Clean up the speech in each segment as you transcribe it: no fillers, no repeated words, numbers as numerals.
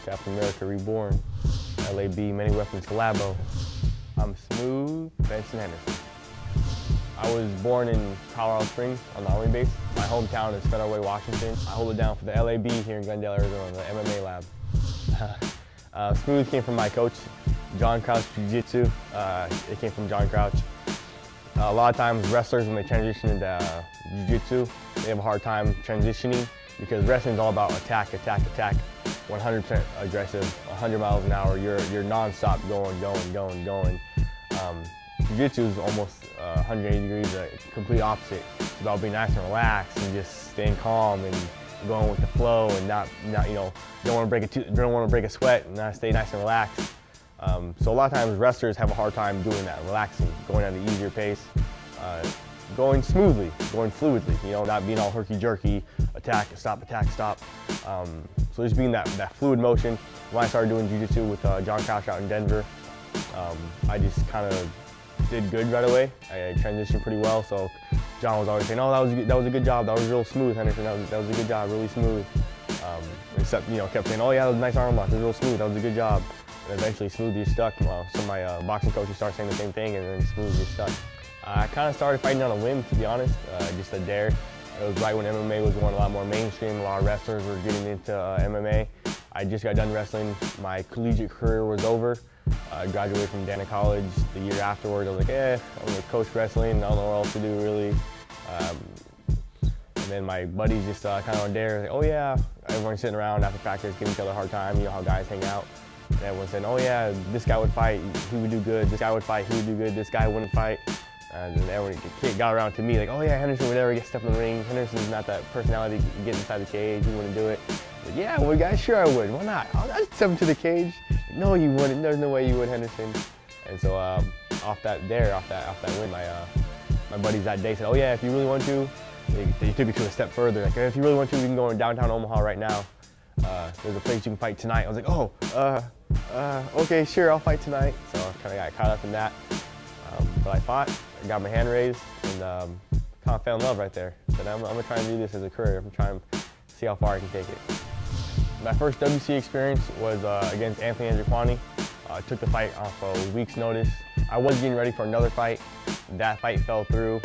Captain America Reborn, LAB, Many Weapons Collabo. I'm Smooth, Benson Henderson. I was born in Colorado Springs on the Army base. My hometown is Federal Way, Washington. I hold it down for the LAB here in Glendale, Arizona, the MMA lab. Smooth came from my coach, John Crouch Jiu-Jitsu. It came from John Crouch. A lot of times wrestlers, when they transition into Jiu-Jitsu, they have a hard time transitioning because wrestling is all about attack, attack, attack. 100% aggressive, 100 miles an hour. You're non-stop going. Jiu-Jitsu is almost 180 degrees, the complete opposite. It's about being nice and relaxed and just staying calm and going with the flow and not don't want to break a sweat and not stay nice and relaxed. So a lot of times wrestlers have a hard time doing that, relaxing, going at an easier pace, going smoothly, going fluidly, not being all herky-jerky, attack, stop. So just being that fluid motion. When I started doing jiu-jitsu with John Crouch out in Denver, I just kind of did good right away. I transitioned pretty well, so John was always saying, "Oh, that was a good job. That was real smooth, Henderson. That was a good job, really smooth." Except kept saying, "Oh yeah, that was a nice arm lock. It was real smooth. That was a good job." And eventually, smooth just stuck. Well, some of my boxing coaches started saying the same thing, and then smooth just stuck. I kind of started fighting on a whim, to be honest, just a dare. It was right when MMA was going a lot more mainstream. A lot of wrestlers were getting into MMA. I just got done wrestling. My collegiate career was over. I graduated from Dana College the year afterwards. I was like, I'm gonna coach wrestling. I don't know what else to do really. And then my buddies just kind of on dare, like, "Oh yeah," everyone's sitting around after practice, giving each other a hard time. You know how guys hang out. And everyone said, "Oh yeah, this guy would fight. He would do good. This guy would fight. He would do good. This guy wouldn't fight." And then everyone got around to me like, "Oh yeah, Henderson would never get stepped in the ring. Henderson's not that personality to get inside the cage. He wouldn't do it." Like, "Yeah, well, guys, sure I would. Why not? I'll step into the cage." Like, "No, you wouldn't. There's no way you would, Henderson." And so off that win, my buddies that day said, "Oh yeah, if you really want to," they took it to a step further. Like, "If you really want to, we can go in downtown Omaha right now. There's a place you can fight tonight." I was like, "Oh, okay, sure, I'll fight tonight." So I kind of got caught up in that. But I fought, I got my hand raised, and kind of fell in love right there. Said, I'm gonna try and do this as a career. I'm trying to see how far I can take it. My first WC experience was against Anthony Andrekwani. I took the fight off a week's notice. I was getting ready for another fight. That fight fell through.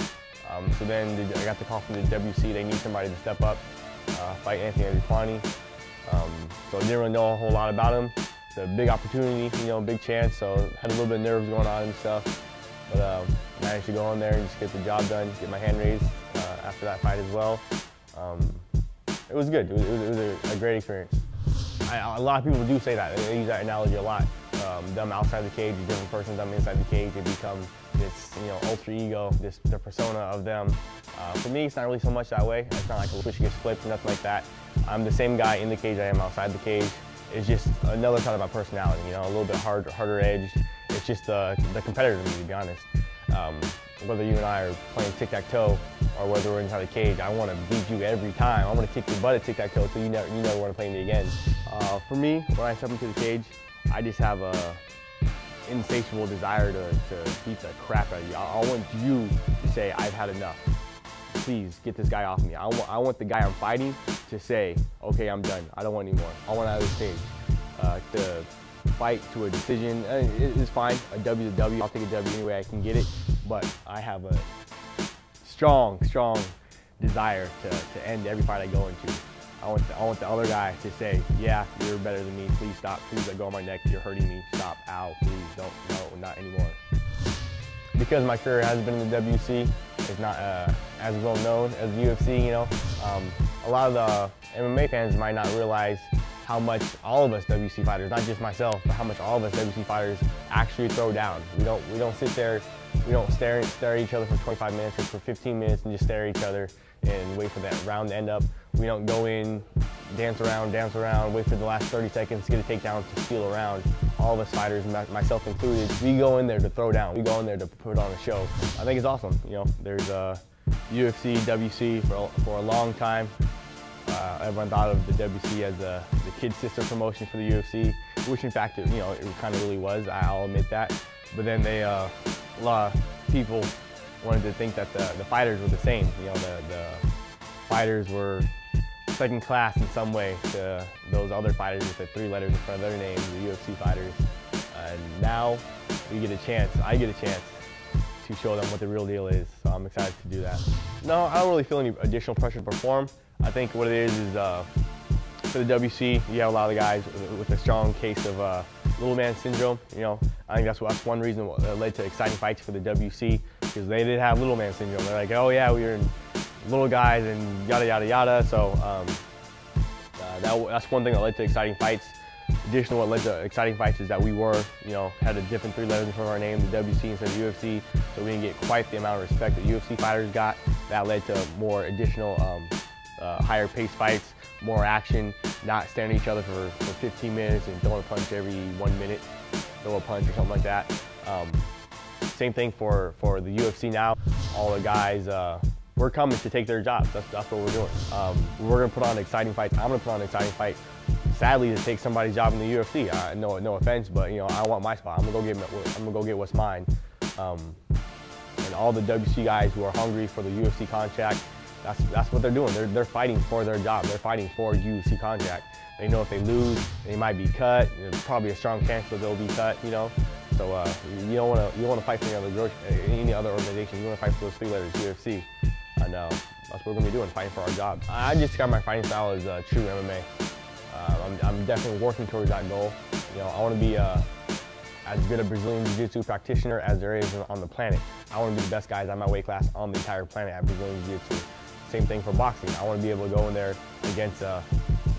So then I got the call from the WC. They need somebody to step up, fight Anthony Andrekwani. So I didn't really know a whole lot about him. It's a big opportunity, big chance. So had a little bit of nerves going on and stuff. But managed to go in there and just get the job done, get my hand raised after that fight as well. It was good. It was a great experience. A lot of people do say that. They use that analogy a lot. Them outside the cage, a different person. Them inside the cage, they become this, ultra ego, the persona of them. For me, it's not really so much that way. It's not like a switch gets flipped or nothing like that. I'm the same guy in the cage I am outside the cage. It's just another part of my personality. A little bit harder edged. It's just the competitor to me, to be honest. Whether you and I are playing tic-tac-toe or whether we're inside the cage, I want to beat you every time. I want to kick your butt at tic-tac-toe so you never want to play me again. For me, when I step into the cage, I just have a insatiable desire to beat the crap out of you. I want you to say, "I've had enough. Please get this guy off me." I want the guy I'm fighting to say, "Okay, I'm done. I don't want any more. I want out of this cage." To fight to a decision is fine. A W to W. I'll take a W any way I can get it. But I have a strong desire to end every fight I go into. I want the other guy to say, "Yeah, you're better than me. Please stop. Please let go of my neck. You're hurting me. Stop. Ow. Please don't. No, not anymore." Because my career has been in the WC, it's not as well known as the UFC. A lot of the MMA fans might not realize how much all of us WC fighters, not just myself, but how much all of us WC fighters actually throw down. We don't sit there, we don't stare at each other for 25 minutes or for 15 minutes and just stare at each other and wait for that round to end up. We don't go in, dance around, wait for the last 30 seconds to get a takedown to steal around. All of us fighters, myself included, we go in there to throw down. We go in there to put on a show. I think it's awesome. There's UFC, WC for a long time. Everyone thought of the WC as the kid sister promotion for the UFC, which in fact, it kind of really was. I'll admit that. But then a lot of people wanted to think that the fighters were the same. The fighters were second class in some way to those other fighters with the 3 letters in front of their names, the UFC fighters. And now we get a chance, I get a chance to show them what the real deal is. So I'm excited to do that. No, I don't really feel any additional pressure to perform. I think what it is for the WC, you have a lot of guys with a strong case of little man syndrome. You know, I think that's one reason that led to exciting fights for the WC, because they did have little man syndrome. They're like, oh yeah, we were little guys and yada yada yada. So that's one thing that led to exciting fights. Additionally, what led to exciting fights is that we were, you know, had a different 3 letters in front of our name, the WC instead of UFC, so we didn't get quite the amount of respect that UFC fighters got. That led to more additional higher pace fights, more action, not staring at each other for 15 minutes and throwing a punch every 1 minute, throw a punch or something like that. Same thing for the UFC now. All the guys, we're coming to take their jobs. That's what we're doing. We're gonna put on exciting fights. I'm gonna put on an exciting fight. Sadly, to take somebody's job in the UFC. No offense, but you know, I want my spot. I'm gonna go get what's mine. And all the WC guys who are hungry for the UFC contract, that's what they're doing. They're fighting for their job. They're fighting for UFC contract. They know if they lose, they might be cut. There's probably a strong chance that they'll be cut. You know, so you don't want to fight for any other organization. You want to fight for those 3 letters, UFC. And that's what we're gonna be doing, fighting for our job. I just describe my fighting style as true MMA. I'm definitely working towards that goal. You know, I want to be as good a Brazilian Jiu-Jitsu practitioner as there is on the planet. I want to be the best guys at my weight class on the entire planet at Brazilian Jiu-Jitsu. Same thing for boxing. I want to be able to go in there against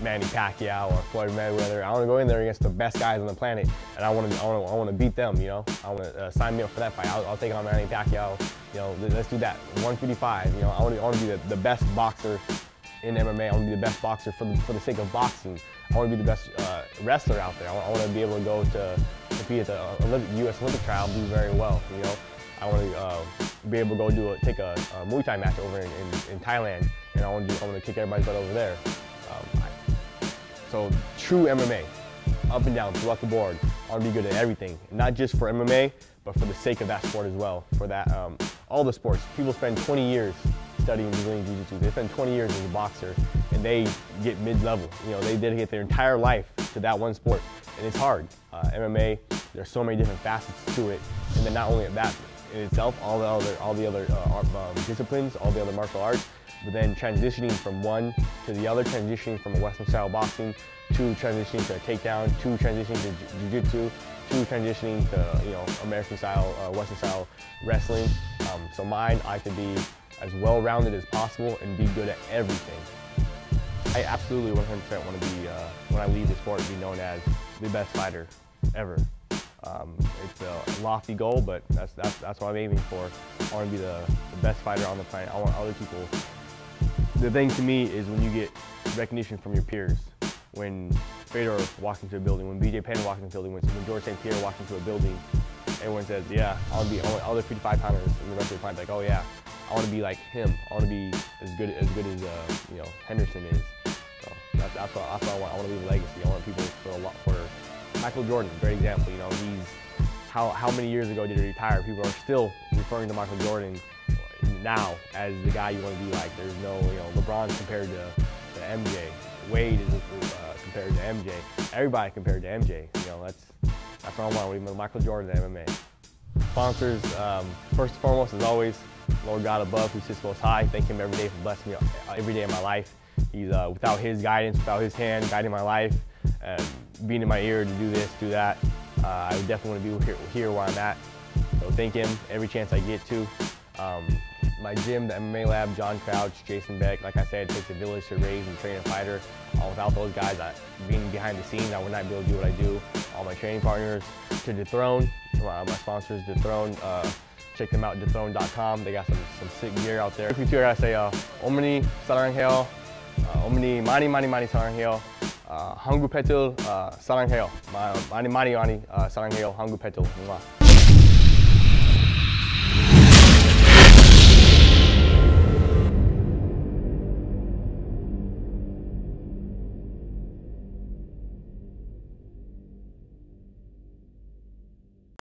Manny Pacquiao or Floyd Mayweather. I want to go in there against the best guys on the planet, and I want to beat them. You know, I want to sign me up for that fight. I'll take on Manny Pacquiao. You know, let's do that. 155. You know, I want to be the best boxer in MMA. I want to be the best boxer for the sake of boxing. I want to be the best wrestler out there. I want to be able to go to compete at the U.S. Olympic trial and do very well. You know, I want to be able to go take a Muay Thai match over in Thailand, and I want to kick everybody's butt over there. So true MMA, up and down, throughout the board. I want to be good at everything, not just for MMA, but for the sake of that sport as well. For that, all the sports. People spend 20 years studying Brazilian Jiu-Jitsu. They spend 20 years as a boxer, and they get mid-level. You know, they dedicate their entire life to that one sport, and it's hard. MMA, there's so many different facets to it, and then not only that in itself, all the other disciplines, all the other martial arts, but then transitioning from one to the other, transitioning from a Western-style boxing to transitioning to a takedown, to transitioning to Jiu-Jitsu, to transitioning to, you know, American-style, Western-style wrestling. So mine, I could be as well-rounded as possible and be good at everything. I absolutely 100% want to be, when I leave the sport, be known as the best fighter ever. It's a lofty goal, but that's what I'm aiming for. I want to be the best fighter on the planet. I want other people. The thing to me is when you get recognition from your peers. When Fedor walks into a building, when BJ Penn walks into a building, when George St. Pierre walks into a building, everyone says, yeah, I want other 55 pounders in the rest of the planet, like, oh yeah, I want to be like him. I want to be as good as you know, Henderson is. So that's what I want. I want to leave a legacy. I want people for Michael Jordan, great example. You know, how many years ago did he retire? People are still referring to Michael Jordan now as the guy you want to be like. There's no, you know, LeBron compared to MJ. Wade is compared to MJ. Everybody compared to MJ. You know, that's what I want. With Michael Jordan and MMA. Sponsors, first and foremost, as always, Lord God above, who sits most high. Thank Him every day for blessing me every day of my life. He's without His guidance, without His hand guiding my life, and being in my ear to do this, do that, I would definitely want to be here where I'm at. So thank Him every chance I get to. My gym, the MMA Lab, John Crouch, Jason Beck, like I said, it takes a village to raise and train a fighter. Without those guys, being behind the scenes, I would not be able to do what I do. All my training partners, to Dethrone, my sponsors, Dethrone, check them out, dethrone.com. They got some sick gear out there. Quickly too, I gotta say, Omni 사랑해요, Omni 많이 사랑해요, 한국 배틀 사랑해요, 많이 사랑해요, 한국 배틀.